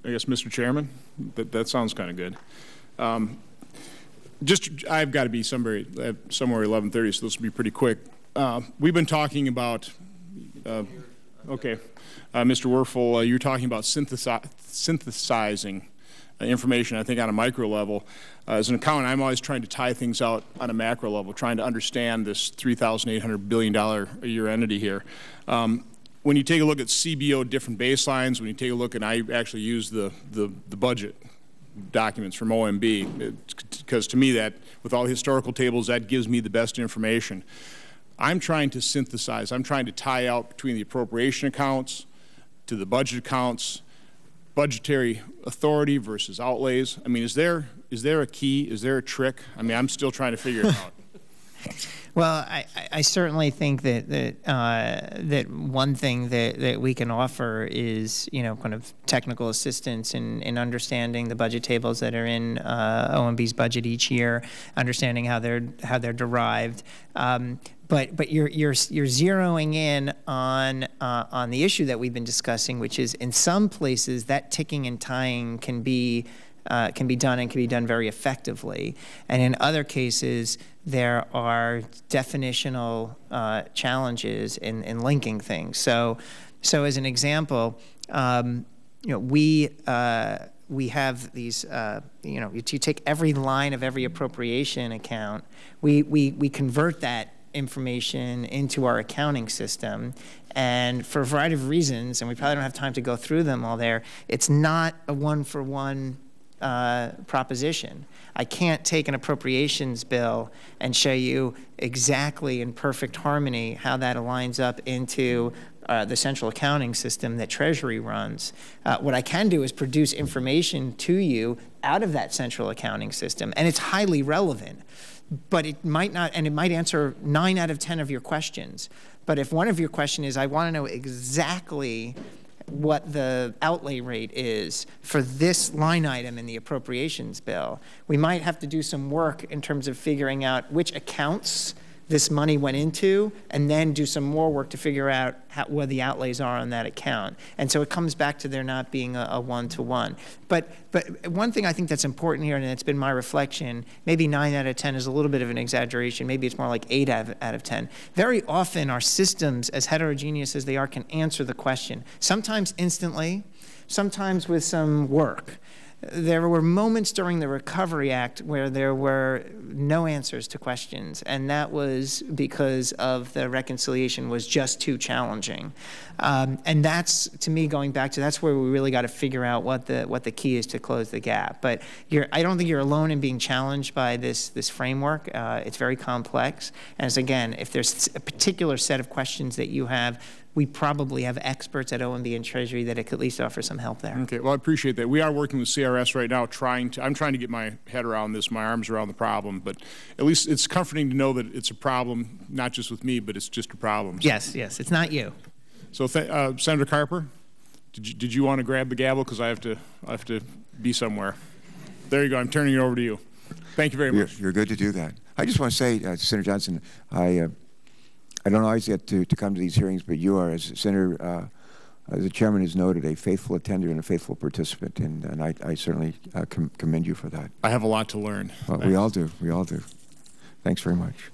I guess, Mr. Chairman, that sounds kind of good. I've got to be somewhere 11:30, so this will be pretty quick. We've been talking about, okay, Mr. Werfel, you're talking about synthesizing information, I think, on a micro level. As an accountant, I'm always trying to tie things out on a macro level, trying to understand this $3,800 billion a year entity here. When you take a look at CBO different baselines, when you take a look, and I actually use the budget documents from OMB, because to me that, with all the historical tables, that gives me the best information. I'm trying to synthesize, I'm trying to tie out between the appropriation accounts to the budget accounts, budgetary authority versus outlays. I mean, is there a key? Is there a trick? I mean, I'm still trying to figure it out. Well, I certainly think that one thing that we can offer is, you know, kind of technical assistance in understanding the budget tables that are in OMB's budget each year, understanding how they're derived. But you're zeroing in on the issue that we've been discussing, which is in some places that ticking and tying can be done very effectively, and in other cases there are definitional challenges in linking things. So as an example, you know, we have these, you know, you take every line of every appropriation account, we convert that information into our accounting system, and for a variety of reasons, and we probably don't have time to go through them all there, it's not a one-for-one proposition. I can't take an appropriations bill and show you exactly in perfect harmony how that aligns up into the central accounting system that Treasury runs. What I can do is produce information to you out of that central accounting system, and it's highly relevant. But it might not, and it might answer 9 out of 10 of your questions. But if one of your questions is, I want to know exactly what the outlay rate is for this line item in the appropriations bill, we might have to do some work in terms of figuring out which accounts this money went into, and then do some more work to figure out what the outlays are on that account. And so it comes back to there not being a one-to-one. But one thing I think that's important here, and it's been my reflection, maybe 9 out of 10 is a little bit of an exaggeration, maybe it's more like 8 out of 10. Very often our systems, as heterogeneous as they are, can answer the question. Sometimes instantly, sometimes with some work. There were moments during the Recovery Act where there were no answers to questions, and that was because of the reconciliation was just too challenging. And that's, to me, going back to, that's where we really got to figure out what the key is to close the gap. But I don't think you're alone in being challenged by this framework. It's very complex. And as again, if there's a particular set of questions that you have, we probably have experts at OMB and Treasury that could at least offer some help there. Okay, well, I appreciate that. We are working with CRS right now, I'm trying to get my head around this, my arms around the problem, but at least it's comforting to know that it's a problem, not just with me, but it's just a problem. So. Yes, it's not you. So, Senator Carper, did you want to grab the gavel? Because I have to be somewhere. There you go. I'm turning it over to you. Thank you very much. You're good to do that. I just want to say, Senator Johnson, I don't always get to come to these hearings, but you are, as Senator, as the chairman has noted, a faithful attender and a faithful participant, and I certainly commend you for that. I have a lot to learn. Well, we all do. We all do. Thanks very much.